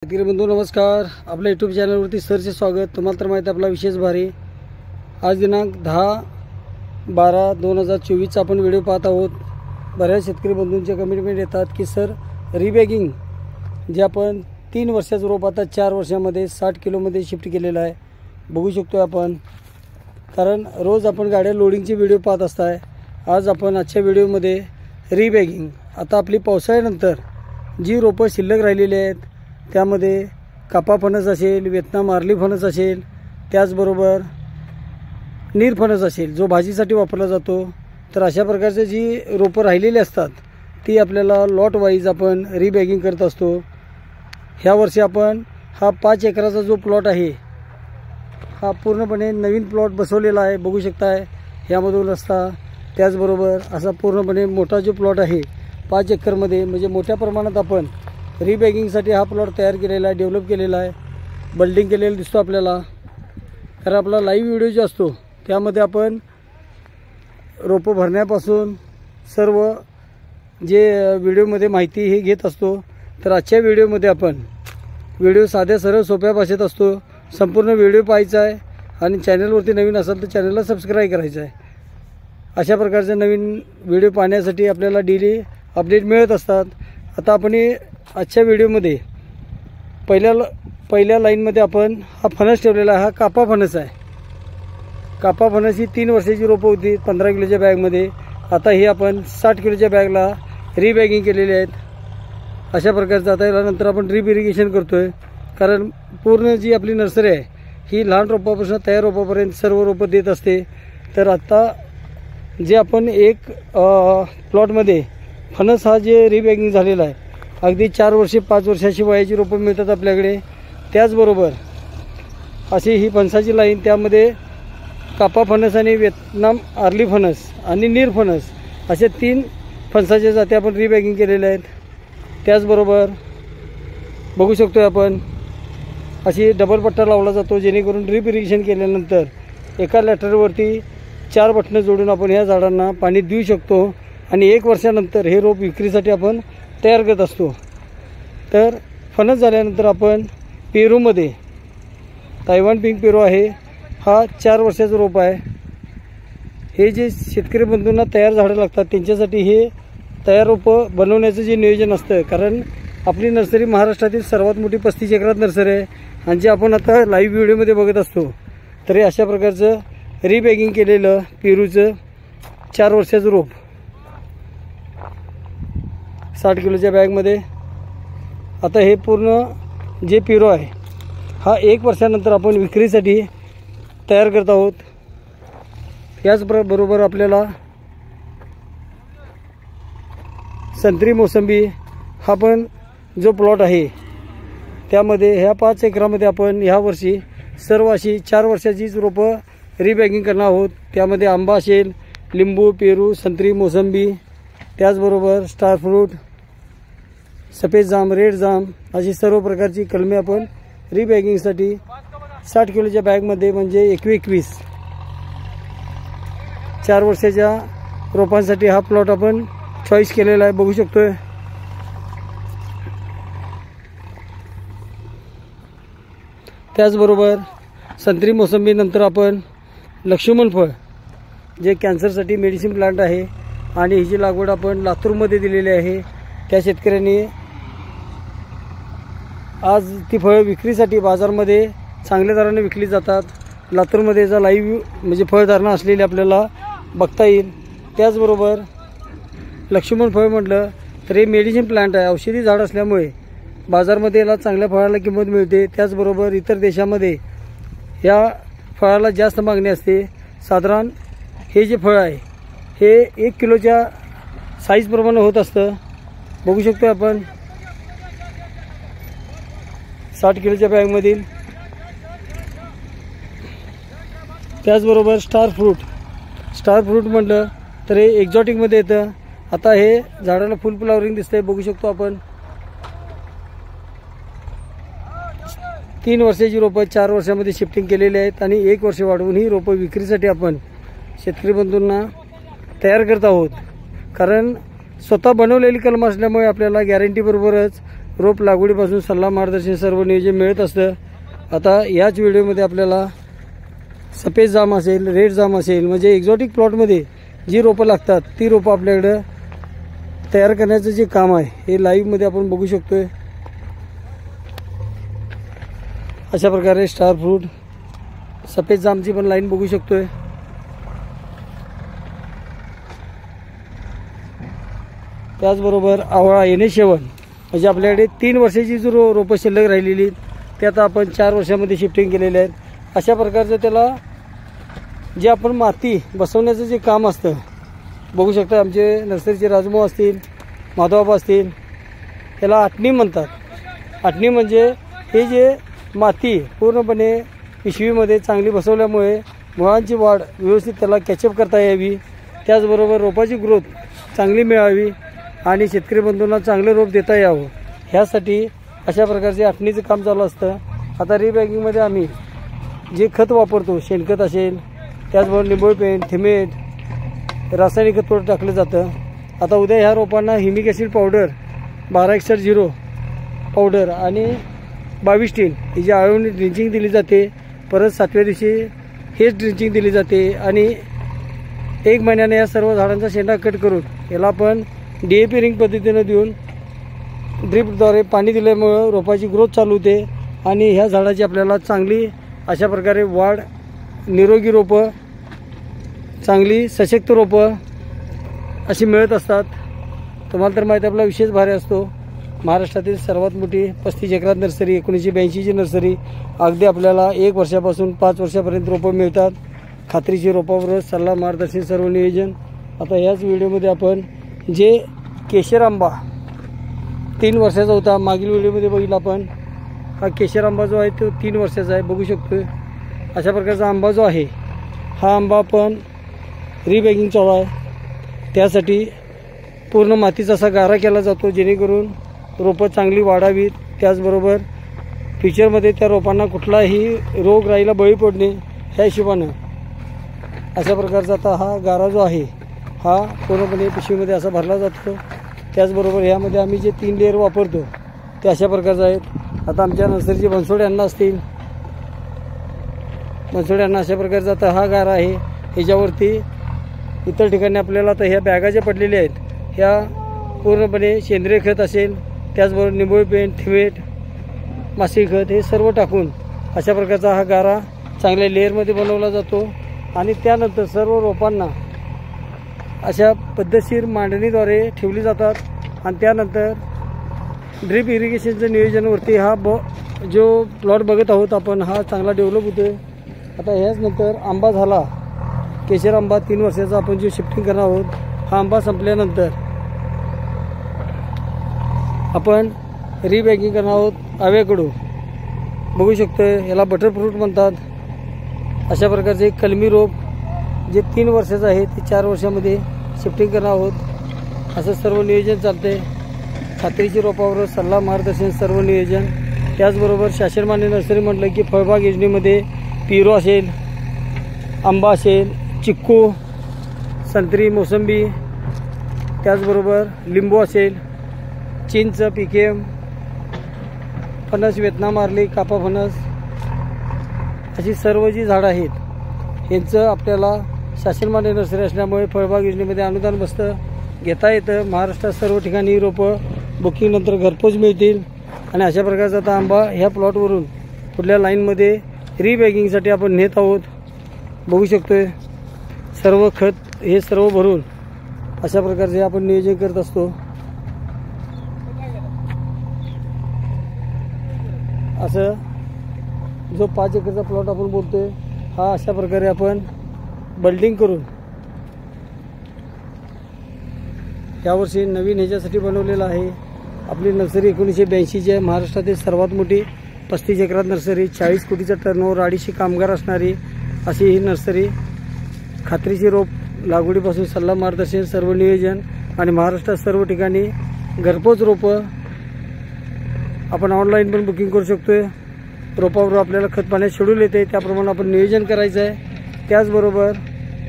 शेतकरी बंधू नमस्कार. आपल्या यूट्यूब चॅनलवरती सरचे स्वागत. तुम्हाला तर माहिती आपला विशेष भारी आज दिनांक 10/12/2024 आपण व्हिडिओ पाहत आहोत. बऱ्याच शेतकरी बंधूंचे कमेंट येतात की सर रिबॅगिंग जे आपण 3 वर्षाचं रोप आता 4 वर्षामध्ये 60 किलोमध्ये शिफ्ट केलेलं आहे. बघू शकतो आपण, कारण रोज आपण गाड्या लोडिंगचे व्हिडिओ पाहत असताय. आज आपण आजच्या व्हिडिओमध्ये रिबॅगिंग आता आपली पावसाळ्यानंतर जी रोपं शिल्लक राहिलेली आहेत त्यामध्ये कापा फणस असेल, व्हिएतनाम आर्ली फणस असेल, त्याचबरोबर नीर फणस असेल जो भाजीसाठी वापरला जातो. तर अशा प्रकारचे जी रोपं राहिलेली असतात ती आपल्याला लॉट वाईज आपण रिबॅगिंग करत असतो. ह्या वर्षी आपण हा 5 एकराचा जो प्लॉट आहे हा पूर्णपणे नवीन प्लॉट बसवलेला आहे. बघू शकताय यामधून रस्ता, त्याचबरोबर असा पूर्णपणे मोठा जो प्लॉट आहे 5 एकरमध्ये, म्हणजे मोठ्या प्रमाणात आपण रिबॅगिंगसाठी हा प्लॉट तयार केलेला आहे, डेव्हलप केलेला आहे, बिल्डिंग केलेला दिसतो आपल्याला. कारण आपला लाईव्ह व्हिडिओ जो असतो त्यामध्ये आपण रोपं भरण्यापासून सर्व जे व्हिडिओमध्ये माहिती हे घेत असतो. तर आजच्या व्हिडिओमध्ये आपण व्हिडिओ साध्या सरळ सोप्या भाषेत असतो. संपूर्ण व्हिडिओ पाहायचा आहे आणि चॅनलवरती नवीन असाल तर चॅनलला सबस्क्राईब करायचं आहे. अशा प्रकारचे नवीन व्हिडिओ पाहण्यासाठी आपल्याला डेली अपडेट मिळत असतात. आता आपण आजच्या व्हिडिओमध्ये पहिल्या लाईनमध्ये आपण हा फणस ठेवलेला आहे. हा कापा फणस आहे. कापा फणस ही 3 वर्षाची रोपं होती 15 किलोच्या बॅगमध्ये. आता ही आपण 60 किलोच्या बॅगला रिबॅगिंग केलेली आहेत. अशा प्रकारचं आता यानंतर आपण ड्रीप इरिगेशन करतो आहे. कारण पूर्ण जी आपली नर्सरी आहे ही लहान रोपापासून तयार रोपापर्यंत सर्व रोपं देत असते. तर आता जे आपण एक प्लॉटमध्ये फणस हा जे रिबॅगिंग झालेला आहे अगदी 4 वर्षे 5 वर्षाची वयाची रोपं मिळतात आपल्याकडे. त्याचबरोबर अशी ही फणसाची लाईन, त्यामध्ये कापा फणस आणि व्हिएतनाम आर्ली फणस आणि नीर फणस असे 3 फणसाच्या जाती आपण रिबॅगिंग केलेल्या आहेत. त्याचबरोबर बघू शकतो आपण अशी डबल पट्टा लावला जातो जेणेकरून ड्रीप इरिगेशन केल्यानंतर एका लॅटरवरती 4 बटणं जोडून आपण ह्या झाडांना पाणी देऊ शकतो आणि 1 वर्षानंतर हे रोप विक्रीसाठी आपण तयार करत असतो. तर फणस झाल्यानंतर आपण पेरूमध्ये तायवान पिंक पेरू आहे. हा 4 वर्षाचा रोप आहे. हे जे शेतकरी बंधूंना तयार झाडं लागतात त्यांच्यासाठी हे तयार रोपं बनवण्याचं जे नियोजन असतं, कारण आपली नर्सरी महाराष्ट्रातील सर्वात मोठी 35 एकरात नर्सरी आहे आणि जे आपण आता लाईव्ह व्हिडिओमध्ये बघत असतो. तर हे अशा प्रकारचं रिबॅगिंग केलेलं पेरूचं 4 वर्षाचं रोप 60 किलोच्या बॅगमध्ये. आता हे पूर्ण जे पेरू आहे हा 1 वर्षानंतर आपण विक्रीसाठी तयार करत आहोत. याचबरोबर आपल्याला संत्री मोसंबी हा पण जो प्लॉट आहे त्यामध्ये ह्या 5 एकरामध्ये आपण ह्या वर्षी सर्व अशी 4 वर्षाचीच रोपं रिबॅगिंग करणार आहोत. त्यामध्ये आंबा असेल, लिंबू, पेरू, संत्री, मोसंबी, त्याचबरोबर स्टार फ्रूट, सफेद जाम, रेड जाम अशी सर्व प्रकारची कलमे आपण रिबॅगिंगसाठी 60 किलोच्या बॅगमध्ये म्हणजे 21 4 वर्षाच्या रोपांसाठी हा प्लॉट आपण चॉईस केलेला आहे. बघू शकतोय. त्याचबरोबर संत्री मोसंबी नंतर आपण लक्ष्मण फळ जे कॅन्सरसाठी मेडिसिन प्लांट आहे आणि हिची लागवड आपण लातूरमध्ये दिलेली आहे. त्या शेतकऱ्यांनी आज ती फळं विक्रीसाठी बाजारमध्ये चांगल्या दराने विकली जातात. लातूरमध्ये याचा लाईव्ह म्हणजे फळधारणा असलेली आपल्याला बघता येईल. त्याचबरोबर लक्ष्मण फळ म्हटलं तर हे मेडिसिन प्लांट आहे. औषधी झाड असल्यामुळे बाजारमध्ये याला चांगल्या फळाला किंमत मिळते. त्याचबरोबर इतर देशामध्ये या फळाला जास्त मागणी असते. साधारण हे जे फळ आहे हे 1 किलोच्या साईजप्रमाणे होत असतं. बघू शकतो आपण 60 किलोच्या बॅगमधील. त्याचबरोबर स्टार फ्रूट म्हटलं तर हे एक्झॉटिकमध्ये येतं. आता हे झाडाला फुल फ्लावरिंग दिसतंय. बघू शकतो आपण 3 वर्षाची रोपं 4 वर्षामध्ये शिफ्टिंग केलेली आहेत आणि 1 वर्ष वाढवून ही रोपं विक्रीसाठी आपण शेतकरी बंधूंना तयार करत आहोत. कारण स्वतः बनवलेली कलम असल्यामुळे आपल्याला गॅरंटीबरोबरच रोप लागवडीपासून सल्ला मार्गदर्शन सर्व नियोजन मिळत असतं। आता याच व्हिडिओमध्ये आपल्याला सफेद जाम असेल, रेड जाम असेल, म्हणजे एक्झॉटिक प्लॉटमध्ये जी रोपं लागतात ती रोपं आपल्याकडं तयार करण्याचं जे काम आहे हे लाईव्हमध्ये आपण बघू शकतोय। अशा प्रकारे स्टार फ्रूट, सफेद जामची पण लाईन बघू शकतोय। त्याचबरोबर आवळा NH7 म्हणजे आपल्याकडे 3 वर्षाची जी रोपं शिल्लक राहिलेली ते आता आपण 4 वर्षामध्ये शिफ्टिंग केलेले आहेत। अशा प्रकारचं त्याला जे आपण माती बसवण्याचं जे काम असतं बघू शकता। आमचे नर्सरीचे राजमो असतील, माधवबाबा असतील, त्याला आटणी म्हणतात। आटणी म्हणजे हे जे माती पूर्णपणे पिशवीमध्ये चांगली बसवल्यामुळे मुळांची वाढ व्यवस्थित त्याला कॅचअप करता यावी, त्याचबरोबर रोपाची ग्रोथ चांगली मिळावी आणि शेतकरी बंधूंना चांगले रोप देता यावं ह्यासाठी अशा प्रकारचे आटणीचं काम चालू असतं। आता रिबॅगिंगमध्ये आम्ही जे खत वापरतो, शेणखत असेल, त्याचबरोबर निंबोळी पेंट, थिमेट, रासायनिक खत थोडं टाकलं जातं। आता उद्या ह्या रोपांना ह्युमिक ॲसिड पावडर 1261 पावडर आणि 22 टीन ही जी आळवणी ड्रिंचिंग दिली जाते। परत 7व्या दिवशी हेच ड्रिंचिंग दिली जाते आणि 1 महिन्याने या सर्व झाडांचा शेंडा कट करून याला आपण DAP रिंग पद्धतीनं देऊन ड्रिपद्वारे पाणी दिल्यामुळं रोपाची ग्रोथ चालू होते आणि ह्या झाडाची आपल्याला चांगली अशा प्रकारे वाढ, निरोगी रोपं, चांगली सशक्त रोपं अशी मिळत असतात। तुम्हाला तर माहिती आपला विशेष भारी असतो। महाराष्ट्रातील सर्वात मोठी 35 एकरात नर्सरी, 1982ची नर्सरी, अगदी आपल्याला 1 वर्षापासून 5 वर्षापर्यंत रोपं मिळतात। खात्रीची रोपावर सल्ला मार्गदर्शन सर्व नियोजन। आता याच व्हिडिओमध्ये आपण जे केशर आंबा 3 वर्षाचा होता, मागील व्हिडिओमध्ये बघितला आपण, हा केशर आंबा जो आहे तो 3 वर्षाचा आहे बघू शकतोय। अशा प्रकारचा आंबा जो आहे हा आंबा आपण रिबॅगिंग चालू आहे, त्यासाठी पूर्ण मातीचा असा गारा केला जातो जेणेकरून रोपं चांगली वाढावीत, त्याचबरोबर फ्युचरमध्ये त्या रोपांना कुठलाही रोगराईला बळी पडणे ह्या हिशोबानं अशा प्रकारचा आता हा गारा जो आहे हा पूर्णपणे पिशवीमध्ये असा भरला जातो। त्याचबरोबर ह्यामध्ये आम्ही जे 3 लेअर वापरतो ते अशा प्रकारचे आहेत। आता आमच्या नर्सरीचे बनसोडे अन्न असतील, बनसोडे अन्न अशा प्रकारचा आता हा गारा आहे। ह्याच्यावरती इतर ठिकाणी आपल्याला आता ह्या बॅगा ज्या पडलेल्या आहेत ह्या पूर्णपणे सेंद्रिय खत असेल, त्याचबरोबर निंबोळी पेंट, थिमेट, माशी खत हे सर्व टाकून अशा प्रकारचा हा गारा चांगल्या लेअरमध्ये बनवला जातो आणि त्यानंतर सर्व रोपांना अशा पद्धतशीर मांडणीद्वारे ठेवली जातात आणि त्यानंतर ड्रिप इरिगेशनच्या नियोजनावरती हा जो प्लॉट बघत आहोत आपण हा चांगला डेव्हलप होतो। आता ह्याच नंतर आंबा झाला, केशर आंबा 3 वर्षाचा आपण जो शिफ्टिंग करणार आहोत, हा आंबा संपल्यानंतर आपण रिबॅगिंग करणार आहोत आव्याकडू बघू शकतोय, याला बटरफ्रूट म्हणतात। अशा प्रकारचे कलमी रोप जे 3 वर्षाचं आहे ते 4 वर्षामध्ये शिफ्टिंग करणार आहोत। असं सर्व नियोजन चालतंय। खात्रीची रोपावर सल्ला मार्गदर्शन सर्व नियोजन। त्याचबरोबर शासनमान्य नर्सरी म्हटलं की फळबाग योजनेमध्ये पेरू असेल, आंबा असेल, चिक्कू, संत्री, मोसंबी, त्याचबरोबर लिंबू असेल, चिंच, पिकेम, फणस, व्हिएतनाम आर्ली, कापा फणस अशी सर्व जी झाडं आहेत यांचं आपल्याला शासनमान्य नर्सरी असल्यामुळे फळबाग योजनेमध्ये अनुदान बसतं, घेता येतं। महाराष्ट्रात सर्व ठिकाणी रोपं बुकिंगनंतर घरपोच मिळतील आणि अशा प्रकारचा आता आंबा ह्या प्लॉटवरून पुढल्या लाईनमध्ये रिबॅगिंगसाठी आपण नेत आहोत बघू शकतोय। सर्व खत हे सर्व भरून अशा प्रकारचे आपण नियोजन करत असतो। असं जो 5 एकरचा प्लॉट आपण बोलतोय हा अशा प्रकारे आपण बिल्डिंग करून यावर्षी नवीन ह्याच्यासाठी बनवलेला आहे। आपली नर्सरी 1982ची आहे, महाराष्ट्रातील सर्वात मोठी 35 एकरात नर्सरी, 40 कोटीचा टर्नओव्हर, 250 कामगार असणारी अशी ही नर्सरी। खात्रीची रोप लागवडीपासून सल्ला मार्गदर्शन सर्व नियोजन आणि महाराष्ट्रात सर्व ठिकाणी घरपोच रोपं आपण ऑनलाईन पण बुकिंग करू शकतोय। रोपावर आपल्याला खत पाण्यात शेड्यूल येते त्याप्रमाणे आपण नियोजन करायचं आहे। त्याचबरोबर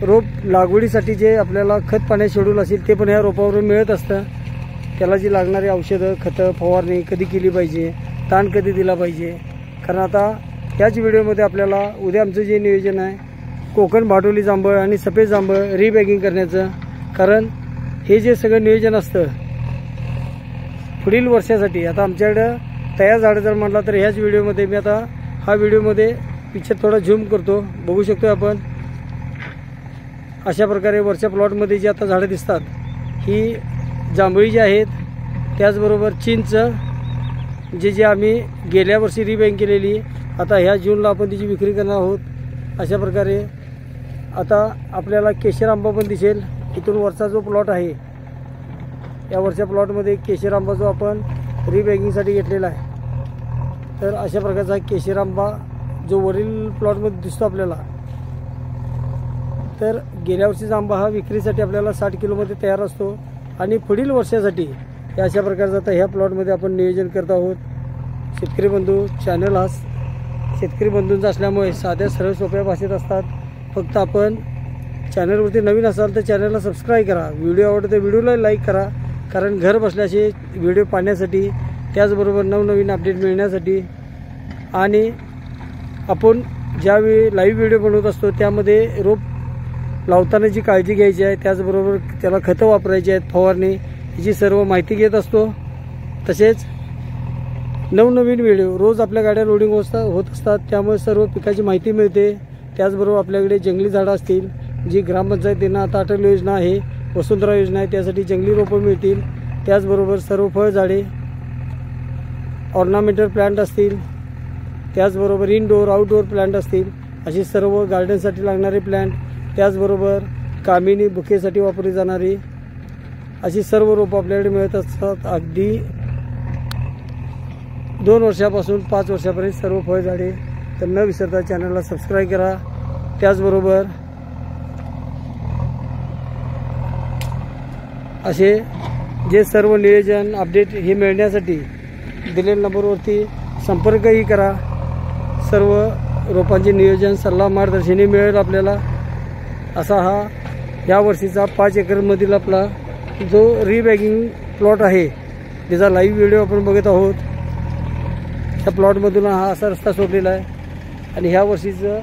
रोप लागवडीसाठी जे आपल्याला खत पाण्यात शेड्यूल असेल ते पण ह्या रोपावरून मिळत असतं। त्याला जी लागणारी औषधं खतं फवारणी कधी केली पाहिजे, ताण कधी दिला पाहिजे. कारण आता याच व्हिडिओमध्ये आपल्याला उद्या आमचं जे नियोजन आहे कोकण भाटोली जांभळ आणि सफेद जांभळ रिबॅगिंग करण्याचं. कारण हे जे सगळं नियोजन असतं पुढील वर्षासाठी, आता आमच्याकडं तयार झाडं जर म्हटलं तर ह्याच व्हिडिओमध्ये मी आता हा व्हिडिओमध्ये पिक्चर थोडा झूम करतो, बघू शकतो आपण. अशा प्रकारे वरच्या प्लॉटमध्ये जी आता झाडं दिसतात ही जांभळी जी आहेत, त्याचबरोबर चिंच जे आम्ही गेल्या वर्षी रिबॅगिंग केलेली, आता ह्या जूनला आपण तिची विक्री करणार आहोत. अशा प्रकारे आता आपल्याला केशर आंबा पण दिसेल. इथून वरचा जो प्लॉट आहे या वरच्या प्लॉटमध्ये केशर आंबा जो आपण रिबॅगिंगसाठी घेतलेला आहे, तर अशा प्रकारचा केशर आंबा जो वरील प्लॉटमध्ये दिसतो आपल्याला, तर गेल्या वर्षीचा आंबा हा विक्रीसाठी आपल्याला 60 किलोमध्ये तयार असतो. आणि पुढील वर्षासाठी या अशा प्रकारचा आता ह्या प्लॉटमध्ये आपण नियोजन करत आहोत. शेतकरी बंधू, चॅनल हा शेतकरी बंधूंचा असल्यामुळे साध्या सरळ सोप्या भाषेत असतात. फक्त आपण चॅनलवरती नवीन असाल तर चॅनलला सबस्क्राईब करा, व्हिडिओ आवडला तर व्हिडिओला लाईक करा. कारण घर बसल्याचे व्हिडिओ पाहण्यासाठी, त्याचबरोबर नवनवीन अपडेट मिळण्यासाठी, आणि आपण ज्यावेळी लाईव्ह व्हिडिओ बनवत असतो त्यामध्ये रोप लावताना जी काळजी घ्यायची आहे, त्याचबरोबर त्याला खतं वापरायची आहेत, फवारणी, याची सर्व माहिती घेत असतो. तसेच नवनवीन व्हिडिओ रोज आपल्या गाड्या लोडिंग होत असतात, त्यामुळे सर्व पिकाची माहिती मिळते. त्याचबरोबर आपल्याकडे जंगली झाडं असतील, जी ग्रामपंचायतीनं आता अटल योजना आहे, वसुंधरा योजना आहे, त्यासाठी जंगली रोपं मिळतील. त्याचबरोबर सर्व फळझाडे, ऑर्नामेंटल प्लांट असतील, त्याचबरोबर इनडोअर आउटडोअर प्लांट असतील, अशी सर्व गार्डनसाठी लागणारे प्लांट, त्याचबरोबर कामिनी बुकेसाठी वापरली जाणारी अशी सर्व रोपं आपल्याकडे मिळत असतात. अगदी 2 वर्षापासून 5 वर्षापर्यंत सर्व फळझाडे. तर न विसरता चॅनलला सबस्क्राईब करा. त्याचबरोबर असे जे सर्व नियोजन अपडेट हे मिळण्यासाठी दिलेल्या नंबरवरती संपर्कही करा. सर्व रोपांचे नियोजन, सल्ला, मार्गदर्शनही मिळेल आपल्याला. असा हा या वर्षीचा 5 एकरमधील आपला जो रिबॅगिंग प्लॉट आहे त्याचा लाईव्ह व्हिडिओ आपण बघत आहोत. त्या प्लॉटमधून हा असा रस्ता सोडलेला आहे आणि ह्या वर्षीचं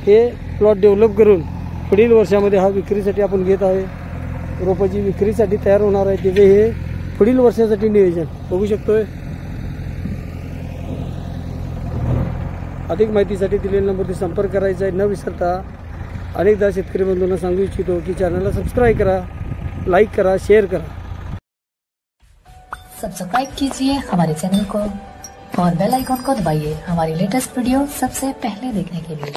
हे प्लॉट डेव्हलप करून पुढील वर्षामध्ये हा विक्रीसाठी आपण घेत आहे. रोपाची विक्रीसाठी तयार होणार आहे, त्याचे हे पुढील वर्षासाठी नियोजन बघू शकतोय. अधिक माहितीसाठी दिलेल्या नंबरवरती संपर्क करायचा आहे. न विसरता अनेकदा शेतकरी बंधूंना सांगू इच्छितो की चॅनलला सबस्क्राईब करा, लाइक करा, शेयर करा. सब्सक्राइब कीजिए हमारे चैनल को और बेल आइकॉन को दबाइए हमारी लेटेस्ट वीडियो सबसे पहले देखने के लिए.